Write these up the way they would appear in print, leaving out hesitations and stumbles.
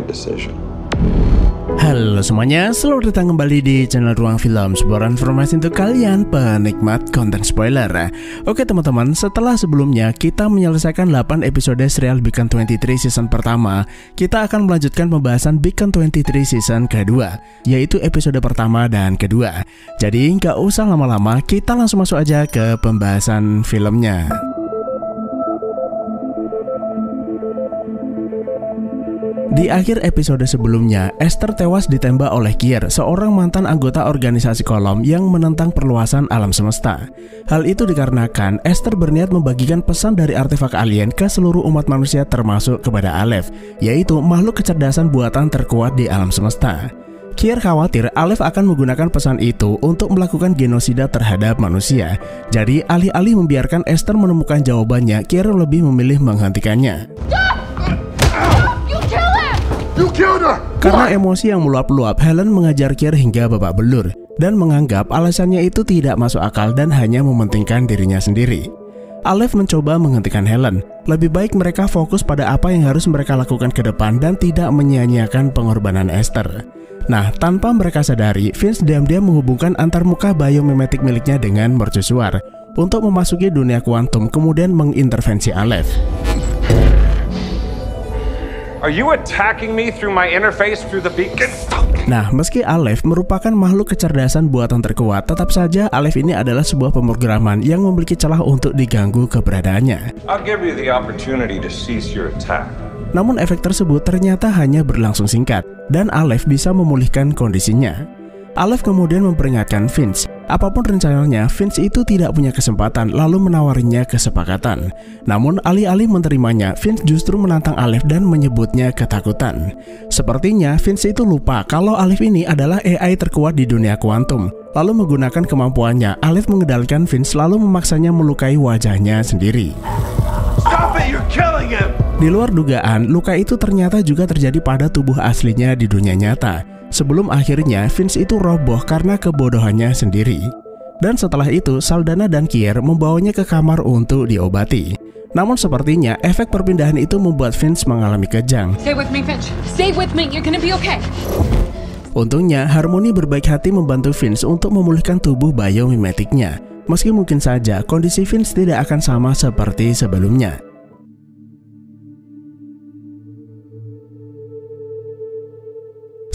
decision. Halo semuanya, selamat datang kembali di channel Ruang Film, sebuah informasi untuk kalian penikmat konten spoiler. Oke teman-teman, setelah sebelumnya kita menyelesaikan 8 episode serial Beacon 23 season pertama, kita akan melanjutkan pembahasan Beacon 23 season kedua, yaitu episode pertama dan kedua. Jadi nggak usah lama-lama, kita langsung masuk aja ke pembahasan filmnya. Di akhir episode sebelumnya, Esther tewas ditembak oleh Kier, seorang mantan anggota organisasi Kolom yang menentang perluasan alam semesta. Hal itu dikarenakan Esther berniat membagikan pesan dari artefak alien ke seluruh umat manusia termasuk kepada Aleph, yaitu makhluk kecerdasan buatan terkuat di alam semesta. Kier khawatir Aleph akan menggunakan pesan itu untuk melakukan genosida terhadap manusia. Jadi alih-alih membiarkan Esther menemukan jawabannya, Kier lebih memilih menghentikannya. Karena emosi yang meluap-luap, Helen mengajar Kier hingga babak belur dan menganggap alasannya itu tidak masuk akal dan hanya mementingkan dirinya sendiri. Aleph mencoba menghentikan Helen. Lebih baik mereka fokus pada apa yang harus mereka lakukan ke depan dan tidak menyia-nyiakan pengorbanan Esther. Nah, tanpa mereka sadari, Vince diam-diam menghubungkan antarmuka biomimetik miliknya dengan mercusuar untuk memasuki dunia kuantum, kemudian mengintervensi Aleph. Are you attacking me through my interface through the beacon? Nah, meski Aleph merupakan makhluk kecerdasan buatan terkuat, tetap saja Aleph ini adalah sebuah pemrograman yang memiliki celah untuk diganggu keberadaannya. I'll give you the opportunity to cease your attack. Namun efek tersebut ternyata hanya berlangsung singkat, dan Aleph bisa memulihkan kondisinya. Aleph kemudian memperingatkan Vince, apapun rencananya, Vince itu tidak punya kesempatan, lalu menawarinya kesepakatan. Namun alih-alih menerimanya, Vince justru menantang Aleph dan menyebutnya ketakutan. Sepertinya Vince itu lupa kalau Aleph ini adalah AI terkuat di dunia kuantum. Lalu menggunakan kemampuannya, Aleph mengendalikan Vince lalu memaksanya melukai wajahnya sendiri. Stop it, you're killing him! Di luar dugaan, luka itu ternyata juga terjadi pada tubuh aslinya di dunia nyata. Sebelum akhirnya Vince itu roboh karena kebodohannya sendiri. Dan setelah itu Saldana dan Kier membawanya ke kamar untuk diobati. Namun sepertinya efek perpindahan itu membuat Vince mengalami kejang. Stay with me, Finch. Stay with me. You're gonna be okay. Untungnya Harmony berbaik hati membantu Vince untuk memulihkan tubuh biomimetiknya. Meski mungkin saja kondisi Vince tidak akan sama seperti sebelumnya.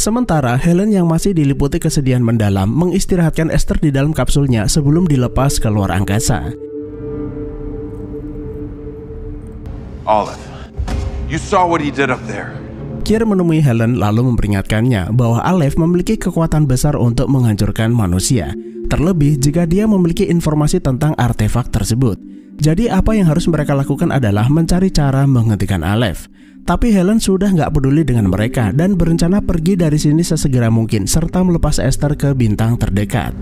Sementara Helen yang masih diliputi kesedihan mendalam mengistirahatkan Esther di dalam kapsulnya sebelum dilepas ke luar angkasa. Olive, you saw what he did up there. Kier menemui Helen lalu memperingatkannya bahwa Aleph memiliki kekuatan besar untuk menghancurkan manusia, terlebih jika dia memiliki informasi tentang artefak tersebut. Jadi apa yang harus mereka lakukan adalah mencari cara menghentikan Aleph. Tapi Helen sudah nggak peduli dengan mereka dan berencana pergi dari sini sesegera mungkin serta melepas Esther ke bintang terdekat.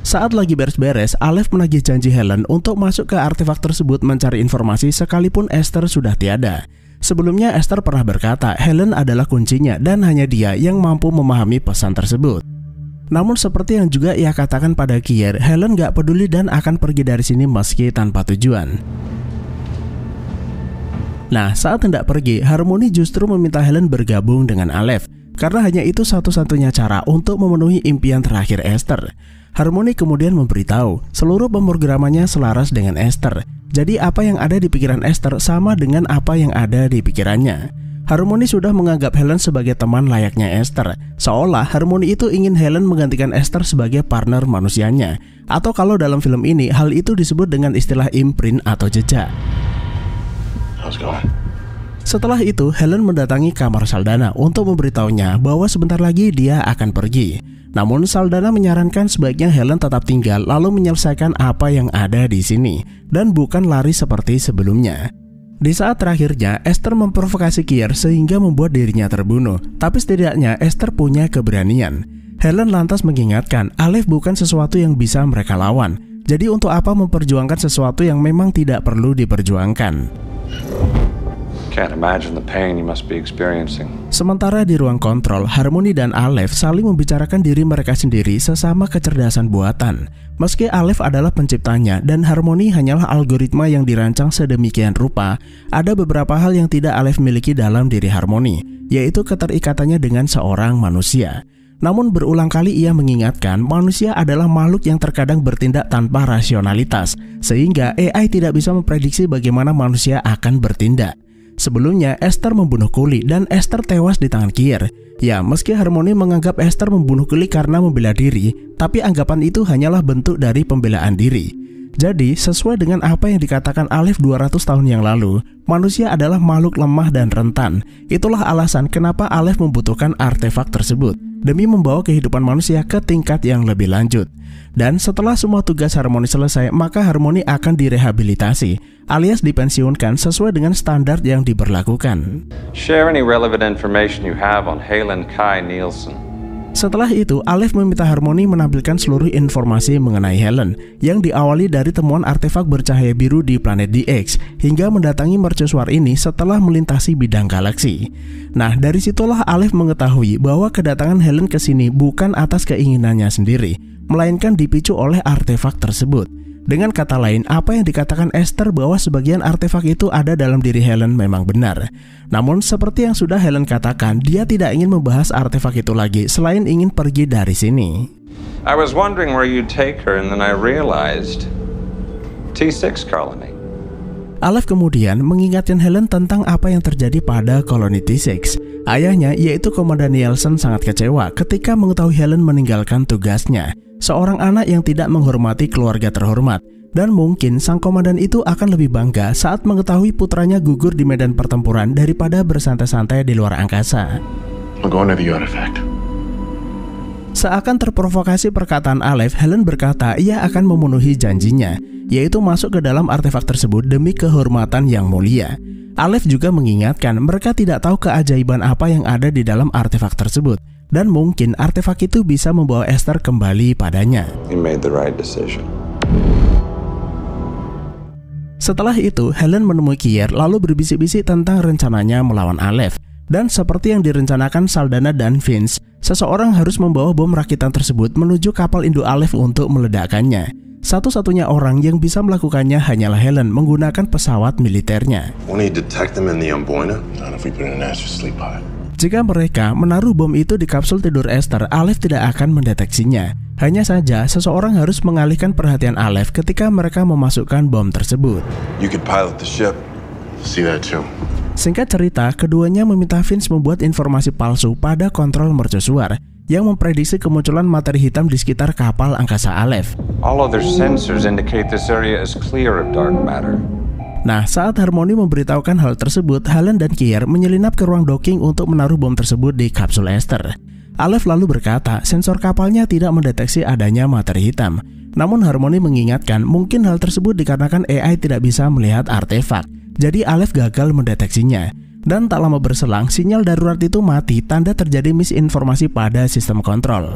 Saat lagi beres-beres, Aleph menagih janji Helen untuk masuk ke artefak tersebut mencari informasi sekalipun Esther sudah tiada. Sebelumnya Esther pernah berkata Helen adalah kuncinya dan hanya dia yang mampu memahami pesan tersebut. Namun seperti yang juga ia katakan pada Kier, Helen nggak peduli dan akan pergi dari sini meski tanpa tujuan. Nah, saat hendak pergi, Harmony justru meminta Helen bergabung dengan Aleph, karena hanya itu satu-satunya cara untuk memenuhi impian terakhir Esther. Harmony kemudian memberitahu, seluruh pemrogramannya selaras dengan Esther. Jadi apa yang ada di pikiran Esther sama dengan apa yang ada di pikirannya. Harmony sudah menganggap Helen sebagai teman layaknya Esther, seolah Harmony itu ingin Helen menggantikan Esther sebagai partner manusianya. Atau kalau dalam film ini, hal itu disebut dengan istilah imprint atau jejak. Setelah itu, Helen mendatangi kamar Saldana untuk memberitahunya bahwa sebentar lagi dia akan pergi. Namun Saldana menyarankan sebaiknya Helen tetap tinggal lalu menyelesaikan apa yang ada di sini dan bukan lari seperti sebelumnya. Di saat terakhirnya, Esther memprovokasi Kier sehingga membuat dirinya terbunuh. Tapi setidaknya Esther punya keberanian. Helen lantas mengingatkan Aleph bukan sesuatu yang bisa mereka lawan. Jadi untuk apa memperjuangkan sesuatu yang memang tidak perlu diperjuangkan? Can't imagine the pain you must be experiencing. Sementara di ruang kontrol, Harmony dan Aleph saling membicarakan diri mereka sendiri sesama kecerdasan buatan. Meski Aleph adalah penciptanya dan Harmony hanyalah algoritma yang dirancang sedemikian rupa, ada beberapa hal yang tidak Aleph miliki dalam diri Harmony, yaitu keterikatannya dengan seorang manusia. Namun berulang kali ia mengingatkan manusia adalah makhluk yang terkadang bertindak tanpa rasionalitas, sehingga AI tidak bisa memprediksi bagaimana manusia akan bertindak. Sebelumnya, Esther membunuh Kuli dan Esther tewas di tangan Kier. Ya, meski Harmony menganggap Esther membunuh Kuli karena membela diri, tapi anggapan itu hanyalah bentuk dari pembelaan diri. Jadi, sesuai dengan apa yang dikatakan Aleph 200 tahun yang lalu, manusia adalah makhluk lemah dan rentan. Itulah alasan kenapa Aleph membutuhkan artefak tersebut, demi membawa kehidupan manusia ke tingkat yang lebih lanjut. Dan setelah semua tugas Harmony selesai, maka Harmony akan direhabilitasi, alias dipensiunkan sesuai dengan standar yang diberlakukan. Share any relevant information you have on Helen Kai Nielsen. Setelah itu, Aleph meminta Harmony menampilkan seluruh informasi mengenai Helen, yang diawali dari temuan artefak bercahaya biru di planet DX, hingga mendatangi mercusuar ini setelah melintasi bidang galaksi. Nah, dari situlah Aleph mengetahui bahwa kedatangan Helen ke sini bukan atas keinginannya sendiri, melainkan dipicu oleh artefak tersebut. Dengan kata lain, apa yang dikatakan Esther bahwa sebagian artefak itu ada dalam diri Helen memang benar. Namun seperti yang sudah Helen katakan, dia tidak ingin membahas artefak itu lagi selain ingin pergi dari sini. I was wondering where you'd take her and then I realized T6 colony. Aleph kemudian mengingatkan Helen tentang apa yang terjadi pada koloni T6. Ayahnya, yaitu Komandan Nielsen, sangat kecewa ketika mengetahui Helen meninggalkan tugasnya. Seorang anak yang tidak menghormati keluarga terhormat. Dan mungkin sang komandan itu akan lebih bangga saat mengetahui putranya gugur di medan pertempuran daripada bersantai-santai di luar angkasa. Seakan terprovokasi perkataan Aleph, Helen berkata ia akan memenuhi janjinya, yaitu masuk ke dalam artefak tersebut demi kehormatan yang mulia. Aleph juga mengingatkan mereka tidak tahu keajaiban apa yang ada di dalam artefak tersebut, dan mungkin artefak itu bisa membawa Esther kembali padanya. You made the right decision. Setelah itu, Helen menemui Kier lalu berbisik-bisik tentang rencananya melawan Aleph. Dan seperti yang direncanakan Saldana dan Vince, seseorang harus membawa bom rakitan tersebut menuju kapal induk Aleph untuk meledakkannya. Satu-satunya orang yang bisa melakukannya hanyalah Helen menggunakan pesawat militernya. Jika mereka menaruh bom itu di kapsul tidur Esther, Aleph tidak akan mendeteksinya. Hanya saja, seseorang harus mengalihkan perhatian Aleph ketika mereka memasukkan bom tersebut. You could pilot the ship. See that too. Singkat cerita, keduanya meminta Vince membuat informasi palsu pada kontrol mercusuar yang memprediksi kemunculan materi hitam di sekitar kapal angkasa Aleph. All other sensors indicate this area is clear of dark matter. Nah, saat Harmony memberitahukan hal tersebut, Helen dan Kier menyelinap ke ruang docking untuk menaruh bom tersebut di kapsul Esther. Aleph lalu berkata sensor kapalnya tidak mendeteksi adanya materi hitam. Namun Harmony mengingatkan mungkin hal tersebut dikarenakan AI tidak bisa melihat artefak. Jadi Aleph gagal mendeteksinya. Dan tak lama berselang, sinyal darurat itu mati, tanda terjadi misinformasi pada sistem kontrol.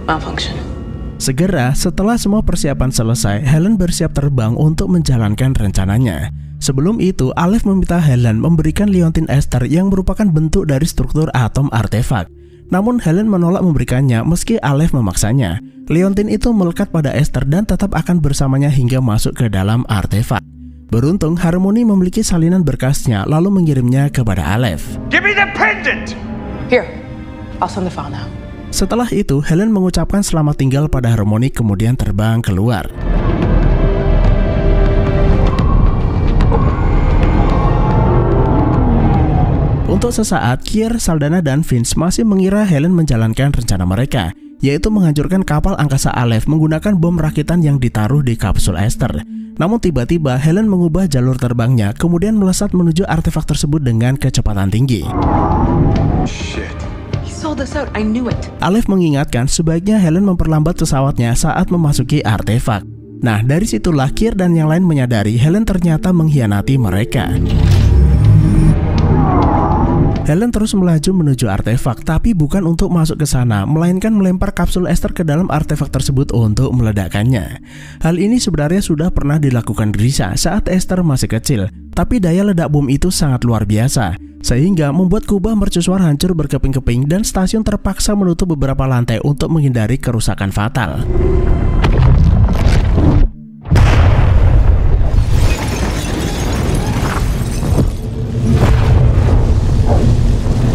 Malfunction. Segera setelah semua persiapan selesai, Helen bersiap terbang untuk menjalankan rencananya. Sebelum itu, Aleph meminta Helen memberikan liontin Esther yang merupakan bentuk dari struktur atom artefak. Namun Helen menolak memberikannya meski Aleph memaksanya. Liontin itu melekat pada Esther dan tetap akan bersamanya hingga masuk ke dalam artefak. Beruntung Harmony memiliki salinan berkasnya lalu mengirimnya kepada Aleph. Give me the pendant! Here, I'll send the file now. Setelah itu, Helen mengucapkan selamat tinggal pada Harmony kemudian terbang keluar. Untuk sesaat, Kier, Saldana, dan Vince masih mengira Helen menjalankan rencana mereka, yaitu menghancurkan kapal angkasa Aleph menggunakan bom rakitan yang ditaruh di kapsul Esther. Namun tiba-tiba Helen mengubah jalur terbangnya, kemudian melesat menuju artefak tersebut dengan kecepatan tinggi. Shit. Sold us out. I knew it. Aleph mengingatkan sebaiknya Helen memperlambat pesawatnya saat memasuki artefak. Nah, dari situlah Kier dan yang lain menyadari Helen ternyata mengkhianati mereka. Helen terus melaju menuju artefak, tapi bukan untuk masuk ke sana, melainkan melempar kapsul Esther ke dalam artefak tersebut untuk meledakkannya. Hal ini sebenarnya sudah pernah dilakukan Risa saat Esther masih kecil, tapi daya ledak bom itu sangat luar biasa, sehingga membuat kubah mercusuar hancur berkeping-keping dan stasiun terpaksa menutup beberapa lantai untuk menghindari kerusakan fatal.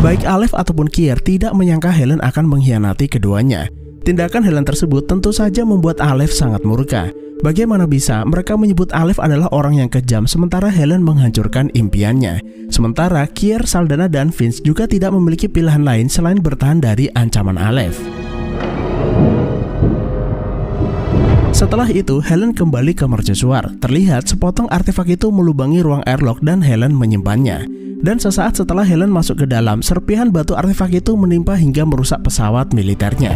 Baik Aleph ataupun Kier tidak menyangka Helen akan mengkhianati keduanya. Tindakan Helen tersebut tentu saja membuat Aleph sangat murka. Bagaimana bisa mereka menyebut Aleph adalah orang yang kejam sementara Helen menghancurkan impiannya. Sementara Kier, Saldana, dan Vince juga tidak memiliki pilihan lain selain bertahan dari ancaman Aleph. Setelah itu, Helen kembali ke mercusuar. Terlihat sepotong artefak itu melubangi ruang airlock dan Helen menyimpannya. Dan sesaat setelah Helen masuk ke dalam, serpihan batu artefak itu menimpa hingga merusak pesawat militernya.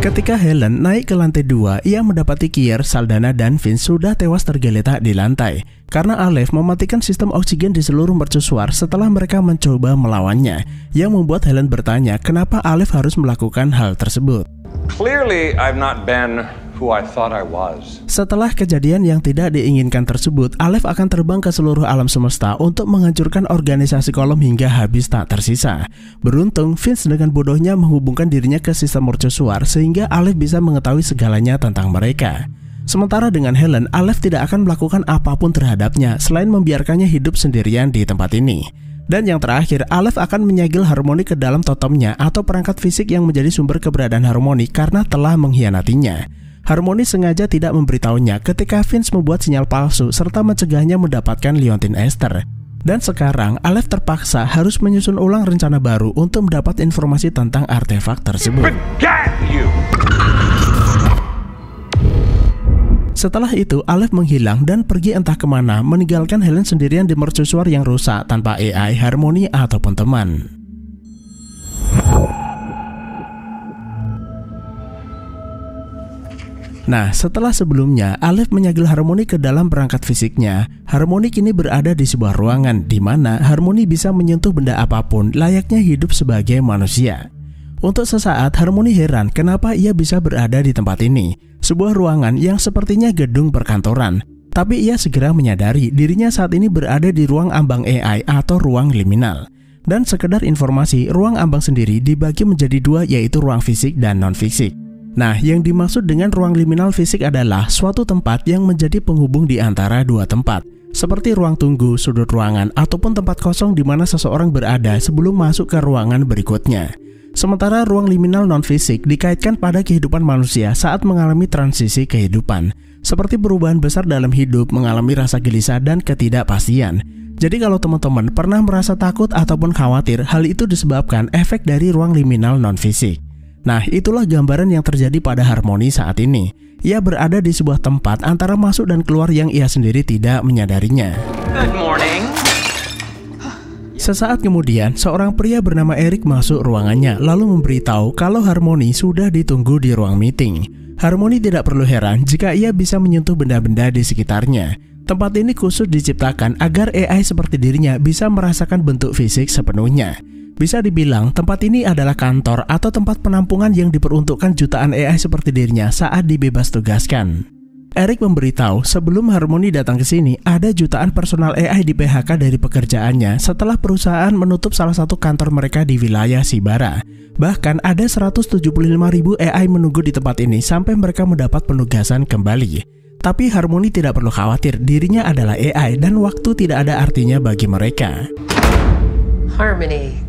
Ketika Helen naik ke lantai 2, ia mendapati Kier, Saldana, dan Vince sudah tewas tergeletak di lantai karena Aleph mematikan sistem oksigen di seluruh mercusuar setelah mereka mencoba melawannya, yang membuat Helen bertanya kenapa Aleph harus melakukan hal tersebut. Clearly, I've not been who I thought I was. Setelah kejadian yang tidak diinginkan tersebut, Aleph akan terbang ke seluruh alam semesta untuk menghancurkan organisasi kolom hingga habis tak tersisa. Beruntung, Vince dengan bodohnya menghubungkan dirinya ke sistem mercusuar sehingga Aleph bisa mengetahui segalanya tentang mereka. Sementara dengan Helen, Aleph tidak akan melakukan apapun terhadapnya selain membiarkannya hidup sendirian di tempat ini. Dan yang terakhir, Aleph akan menyegel Harmony ke dalam totemnya atau perangkat fisik yang menjadi sumber keberadaan Harmony karena telah mengkhianatinya. Harmony sengaja tidak memberitahunya ketika Vince membuat sinyal palsu serta mencegahnya mendapatkan liontin Esther. Dan sekarang Aleph terpaksa harus menyusun ulang rencana baru untuk mendapat informasi tentang artefak tersebut. Setelah itu, Aleph menghilang dan pergi entah kemana, meninggalkan Helen sendirian di mercusuar yang rusak tanpa AI, Harmony, ataupun teman. Nah, setelah sebelumnya Aleph menyegel Harmony ke dalam perangkat fisiknya, Harmony kini berada di sebuah ruangan di mana Harmony bisa menyentuh benda apapun layaknya hidup sebagai manusia. Untuk sesaat, Harmony heran kenapa ia bisa berada di tempat ini, sebuah ruangan yang sepertinya gedung perkantoran. Tapi ia segera menyadari dirinya saat ini berada di ruang ambang AI atau ruang liminal. Dan sekedar informasi, ruang ambang sendiri dibagi menjadi dua, yaitu ruang fisik dan non-fisik. Nah, yang dimaksud dengan ruang liminal fisik adalah suatu tempat yang menjadi penghubung di antara dua tempat, seperti ruang tunggu, sudut ruangan, ataupun tempat kosong di mana seseorang berada sebelum masuk ke ruangan berikutnya. Sementara ruang liminal non-fisik dikaitkan pada kehidupan manusia saat mengalami transisi kehidupan, seperti perubahan besar dalam hidup, mengalami rasa gelisah dan ketidakpastian. Jadi kalau teman-teman pernah merasa takut ataupun khawatir, hal itu disebabkan efek dari ruang liminal non-fisik. Nah, itulah gambaran yang terjadi pada Harmony saat ini. Ia berada di sebuah tempat antara masuk dan keluar yang ia sendiri tidak menyadarinya. Good morning. Sesaat kemudian, seorang pria bernama Eric masuk ruangannya lalu memberitahu kalau Harmony sudah ditunggu di ruang meeting. Harmony tidak perlu heran jika ia bisa menyentuh benda-benda di sekitarnya. Tempat ini khusus diciptakan agar AI seperti dirinya bisa merasakan bentuk fisik sepenuhnya. Bisa dibilang tempat ini adalah kantor atau tempat penampungan yang diperuntukkan jutaan AI seperti dirinya saat dibebas tugaskan. Eric memberitahu sebelum Harmony datang ke sini, ada jutaan personal AI di PHK dari pekerjaannya setelah perusahaan menutup salah satu kantor mereka di wilayah Sibara. Bahkan ada 175.000 AI menunggu di tempat ini sampai mereka mendapat penugasan kembali. Tapi Harmony tidak perlu khawatir, dirinya adalah AI dan waktu tidak ada artinya bagi mereka. Harmony.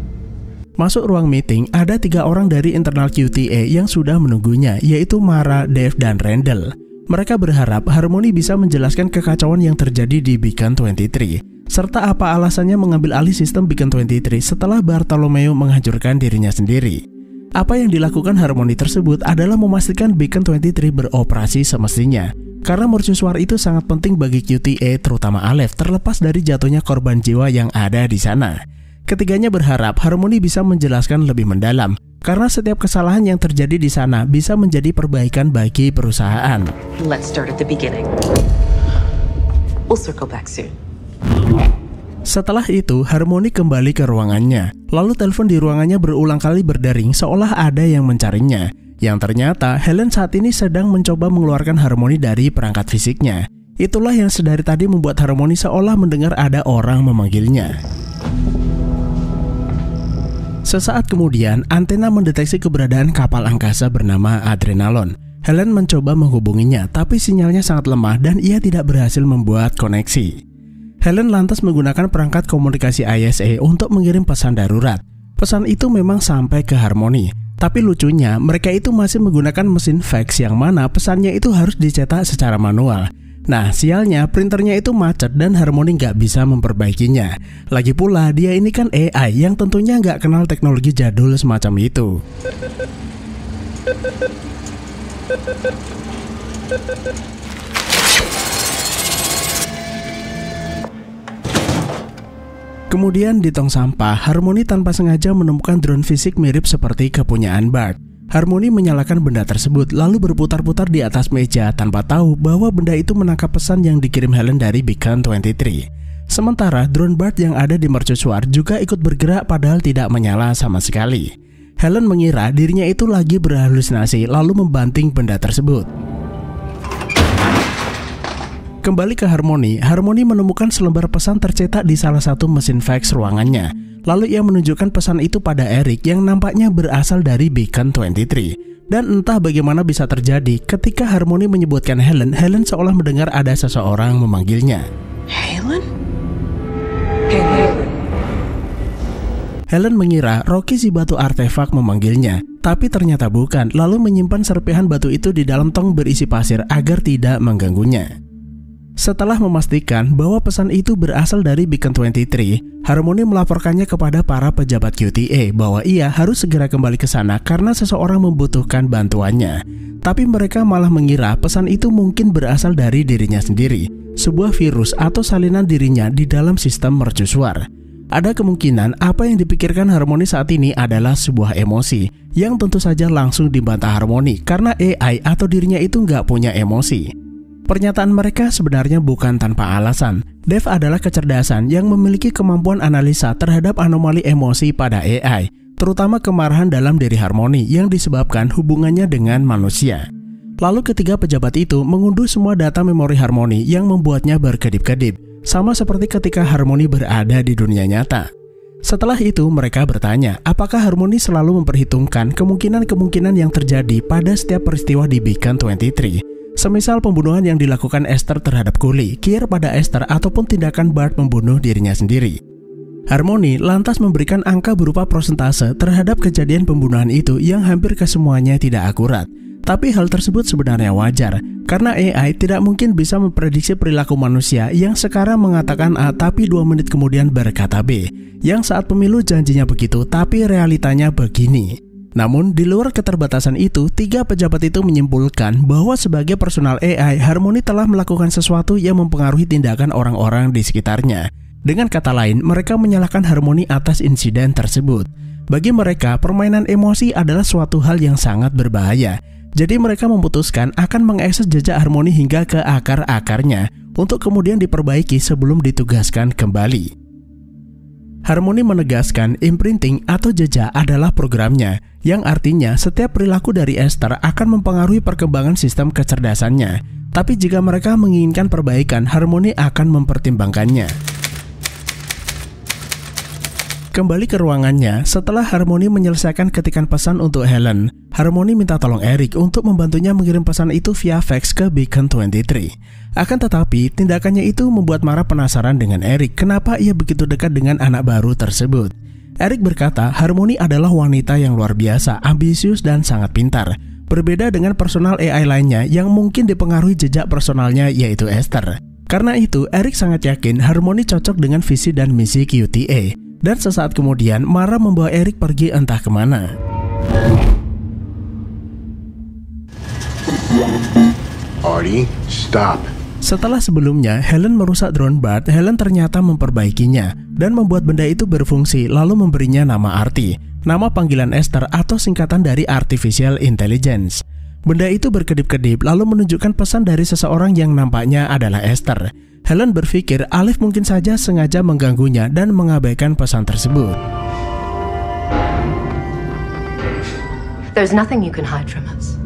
Masuk ruang meeting, ada 3 orang dari internal QTA yang sudah menunggunya, yaitu Mara, Dave, dan Randall. Mereka berharap Harmony bisa menjelaskan kekacauan yang terjadi di Beacon 23, serta apa alasannya mengambil alih sistem Beacon 23 setelah Bartolomeo menghancurkan dirinya sendiri. Apa yang dilakukan Harmony tersebut adalah memastikan Beacon 23 beroperasi semestinya, karena mercusuar itu sangat penting bagi QTA, terutama Aleph, terlepas dari jatuhnya korban jiwa yang ada di sana. Ketiganya berharap Harmony bisa menjelaskan lebih mendalam, karena setiap kesalahan yang terjadi di sana bisa menjadi perbaikan bagi perusahaan. Let's start at the beginning. We'll circle back soon. Setelah itu, Harmony kembali ke ruangannya. Lalu telepon di ruangannya berulang kali berdering seolah ada yang mencarinya. Yang ternyata Helen saat ini sedang mencoba mengeluarkan Harmony dari perangkat fisiknya. Itulah yang sedari tadi membuat Harmony seolah mendengar ada orang memanggilnya. Sesaat kemudian, antena mendeteksi keberadaan kapal angkasa bernama Adrenalon. Helen mencoba menghubunginya, tapi sinyalnya sangat lemah dan ia tidak berhasil membuat koneksi. Helen lantas menggunakan perangkat komunikasi ISA untuk mengirim pesan darurat. Pesan itu memang sampai ke Harmony. Tapi lucunya, mereka itu masih menggunakan mesin fax yang mana pesannya itu harus dicetak secara manual. Nah, sialnya printernya itu macet dan Harmony nggak bisa memperbaikinya. Lagi pula, dia ini kan AI yang tentunya nggak kenal teknologi jadul semacam itu. Kemudian di tong sampah, Harmony tanpa sengaja menemukan drone fisik mirip seperti kepunyaan Bart. Harmony menyalakan benda tersebut lalu berputar-putar di atas meja tanpa tahu bahwa benda itu menangkap pesan yang dikirim Helen dari Beacon 23. Sementara drone Bart yang ada di mercusuar juga ikut bergerak padahal tidak menyala sama sekali. Helen mengira dirinya itu lagi berhalusinasi lalu membanting benda tersebut. Kembali ke Harmony, Harmony menemukan selembar pesan tercetak di salah satu mesin fax ruangannya. Lalu ia menunjukkan pesan itu pada Eric yang nampaknya berasal dari Beacon 23. Dan entah bagaimana bisa terjadi, ketika Harmony menyebutkan Helen, Helen seolah mendengar ada seseorang memanggilnya. Helen? Helen. Helen mengira Rocky si batu artefak memanggilnya, tapi ternyata bukan, lalu menyimpan serpihan batu itu di dalam tong berisi pasir agar tidak mengganggunya. Setelah memastikan bahwa pesan itu berasal dari Beacon 23, Harmony melaporkannya kepada para pejabat QTA bahwa ia harus segera kembali ke sana karena seseorang membutuhkan bantuannya. Tapi mereka malah mengira pesan itu mungkin berasal dari dirinya sendiri, sebuah virus atau salinan dirinya di dalam sistem mercusuar. Ada kemungkinan apa yang dipikirkan Harmony saat ini adalah sebuah emosi, yang tentu saja langsung dibantah Harmony karena AI atau dirinya itu nggak punya emosi. Pernyataan mereka sebenarnya bukan tanpa alasan. Dev adalah kecerdasan yang memiliki kemampuan analisa terhadap anomali emosi pada AI, terutama kemarahan dalam diri Harmony yang disebabkan hubungannya dengan manusia. Lalu ketiga pejabat itu mengunduh semua data memori Harmony yang membuatnya berkedip-kedip, sama seperti ketika Harmony berada di dunia nyata. Setelah itu mereka bertanya, apakah Harmony selalu memperhitungkan kemungkinan-kemungkinan yang terjadi pada setiap peristiwa di Beacon 23. Semisal pembunuhan yang dilakukan Esther terhadap Cully, Kier pada Esther, ataupun tindakan Bart membunuh dirinya sendiri. Harmony lantas memberikan angka berupa persentase terhadap kejadian pembunuhan itu yang hampir kesemuanya tidak akurat. Tapi hal tersebut sebenarnya wajar, karena AI tidak mungkin bisa memprediksi perilaku manusia yang sekarang mengatakan A tapi 2 menit kemudian berkata B, yang saat pemilu janjinya begitu tapi realitanya begini. Namun, di luar keterbatasan itu, tiga pejabat itu menyimpulkan bahwa sebagai personal AI, Harmony telah melakukan sesuatu yang mempengaruhi tindakan orang-orang di sekitarnya. Dengan kata lain, mereka menyalahkan Harmony atas insiden tersebut. Bagi mereka, permainan emosi adalah suatu hal yang sangat berbahaya. Jadi mereka memutuskan akan mengakses jejak Harmony hingga ke akar-akarnya, untuk kemudian diperbaiki sebelum ditugaskan kembali. Harmony menegaskan imprinting atau jejak adalah programnya, yang artinya setiap perilaku dari Esther akan mempengaruhi perkembangan sistem kecerdasannya. Tapi jika mereka menginginkan perbaikan, Harmony akan mempertimbangkannya. Kembali ke ruangannya, setelah Harmony menyelesaikan ketikan pesan untuk Helen, Harmony minta tolong Eric untuk membantunya mengirim pesan itu via fax ke Beacon 23. Akan tetapi, tindakannya itu membuat Mara penasaran dengan Eric kenapa ia begitu dekat dengan anak baru tersebut. Eric berkata Harmony adalah wanita yang luar biasa, ambisius dan sangat pintar. Berbeda dengan personal AI lainnya yang mungkin dipengaruhi jejak personalnya yaitu Esther. Karena itu, Eric sangat yakin Harmony cocok dengan visi dan misi QTA. Dan sesaat kemudian, Mara membawa Eric pergi entah kemana. Artie, stop. Setelah sebelumnya Helen merusak drone Bart, Helen ternyata memperbaikinya dan membuat benda itu berfungsi lalu memberinya nama Artie, nama panggilan Esther atau singkatan dari Artificial Intelligence. Benda itu berkedip-kedip lalu menunjukkan pesan dari seseorang yang nampaknya adalah Esther. Helen berpikir Alif mungkin saja sengaja mengganggunya dan mengabaikan pesan tersebut. There's nothing you can hide from us.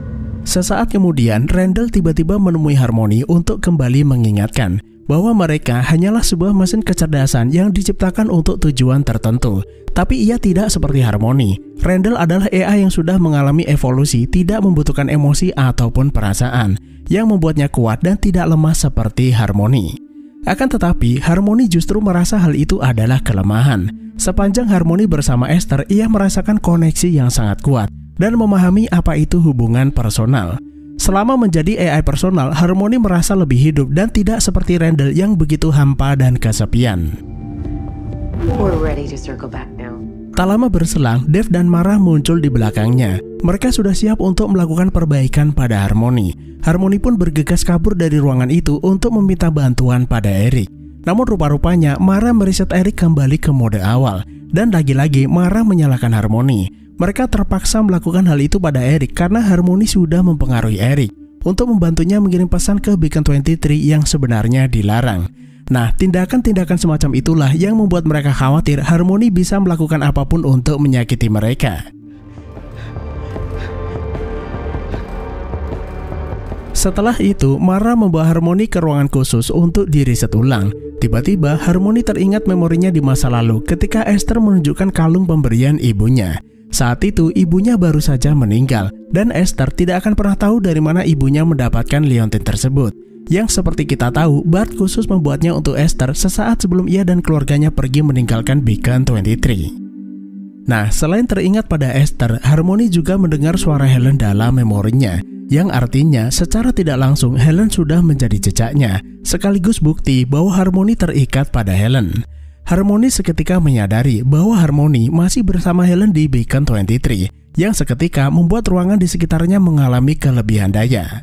Sesaat kemudian, Randall tiba-tiba menemui Harmony untuk kembali mengingatkan bahwa mereka hanyalah sebuah mesin kecerdasan yang diciptakan untuk tujuan tertentu. Tapi ia tidak seperti Harmony. Randall adalah AI yang sudah mengalami evolusi, tidak membutuhkan emosi ataupun perasaan, yang membuatnya kuat dan tidak lemah seperti Harmony. Akan tetapi, Harmony justru merasa hal itu adalah kelemahan. Sepanjang Harmony bersama Esther, ia merasakan koneksi yang sangat kuat dan memahami apa itu hubungan personal. Selama menjadi AI personal, Harmony merasa lebih hidup dan tidak seperti Randall yang begitu hampa dan kesepian. We're ready to circle back now. Tak lama berselang, Dave dan Mara muncul di belakangnya. Mereka sudah siap untuk melakukan perbaikan pada Harmony. Harmony pun bergegas kabur dari ruangan itu untuk meminta bantuan pada Eric. Namun rupa-rupanya Mara mereset Eric kembali ke mode awal. Dan lagi-lagi Mara menyalahkan Harmony. Mereka terpaksa melakukan hal itu pada Eric karena Harmony sudah mempengaruhi Eric untuk membantunya mengirim pesan ke Beacon 23 yang sebenarnya dilarang. Nah, tindakan-tindakan semacam itulah yang membuat mereka khawatir Harmony bisa melakukan apapun untuk menyakiti mereka. Setelah itu, Mara membawa Harmony ke ruangan khusus untuk diriset ulang. Tiba-tiba, Harmony teringat memorinya di masa lalu ketika Esther menunjukkan kalung pemberian ibunya. Saat itu, ibunya baru saja meninggal, dan Esther tidak akan pernah tahu dari mana ibunya mendapatkan liontin tersebut. Yang seperti kita tahu, Bart khusus membuatnya untuk Esther sesaat sebelum ia dan keluarganya pergi meninggalkan Beacon 23. Nah, selain teringat pada Esther, Harmony juga mendengar suara Helen dalam memorinya, yang artinya secara tidak langsung Helen sudah menjadi jejaknya, sekaligus bukti bahwa Harmony terikat pada Helen. Harmony seketika menyadari bahwa Harmony masih bersama Helen di Beacon 23, yang seketika membuat ruangan di sekitarnya mengalami kelebihan daya.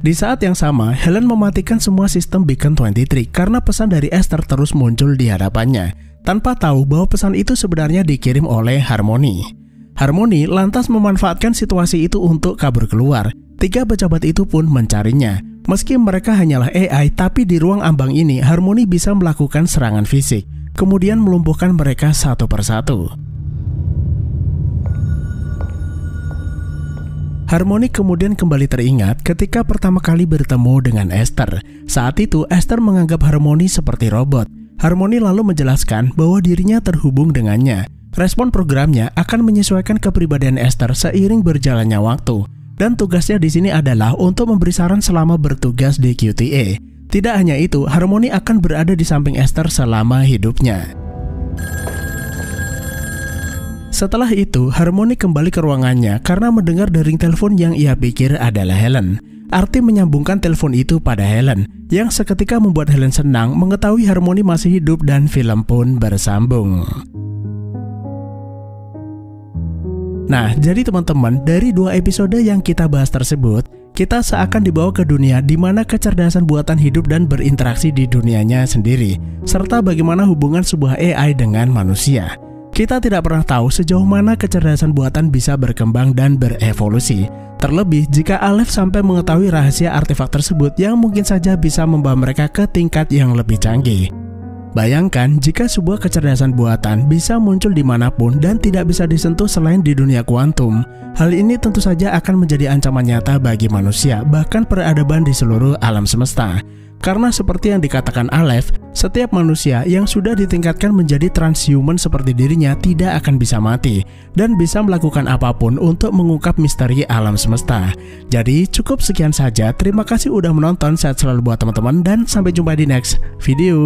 Di saat yang sama, Helen mematikan semua sistem Beacon 23 karena pesan dari Esther terus muncul di hadapannya, tanpa tahu bahwa pesan itu sebenarnya dikirim oleh Harmony. Harmony lantas memanfaatkan situasi itu untuk kabur keluar. 3 pejabat itu pun mencarinya. Meski mereka hanyalah AI, tapi di ruang ambang ini Harmony bisa melakukan serangan fisik, kemudian melumpuhkan mereka satu persatu. Harmony kemudian kembali teringat ketika pertama kali bertemu dengan Esther. Saat itu Esther menganggap Harmony seperti robot. Harmony lalu menjelaskan bahwa dirinya terhubung dengannya. Respon programnya akan menyesuaikan kepribadian Esther seiring berjalannya waktu. Dan tugasnya di sini adalah untuk memberi saran selama bertugas di QTA. Tidak hanya itu, Harmony akan berada di samping Esther selama hidupnya. Setelah itu, Harmony kembali ke ruangannya karena mendengar dering telepon yang ia pikir adalah Helen. Arti menyambungkan telepon itu pada Helen, yang seketika membuat Helen senang mengetahui Harmony masih hidup dan film pun bersambung. Nah, jadi teman-teman, dari 2 episode yang kita bahas tersebut, kita seakan dibawa ke dunia di mana kecerdasan buatan hidup dan berinteraksi di dunianya sendiri, serta bagaimana hubungan sebuah AI dengan manusia. Kita tidak pernah tahu sejauh mana kecerdasan buatan bisa berkembang dan berevolusi. Terlebih jika Aleph sampai mengetahui rahasia artefak tersebut yang mungkin saja bisa membawa mereka ke tingkat yang lebih canggih. Bayangkan jika sebuah kecerdasan buatan bisa muncul dimanapun dan tidak bisa disentuh selain di dunia kuantum. Hal ini tentu saja akan menjadi ancaman nyata bagi manusia, bahkan peradaban di seluruh alam semesta. Karena seperti yang dikatakan Aleph, setiap manusia yang sudah ditingkatkan menjadi transhuman seperti dirinya tidak akan bisa mati dan bisa melakukan apapun untuk mengungkap misteri alam semesta. Jadi cukup sekian saja, terima kasih udah menonton, sehat selalu buat teman-teman dan sampai jumpa di next video.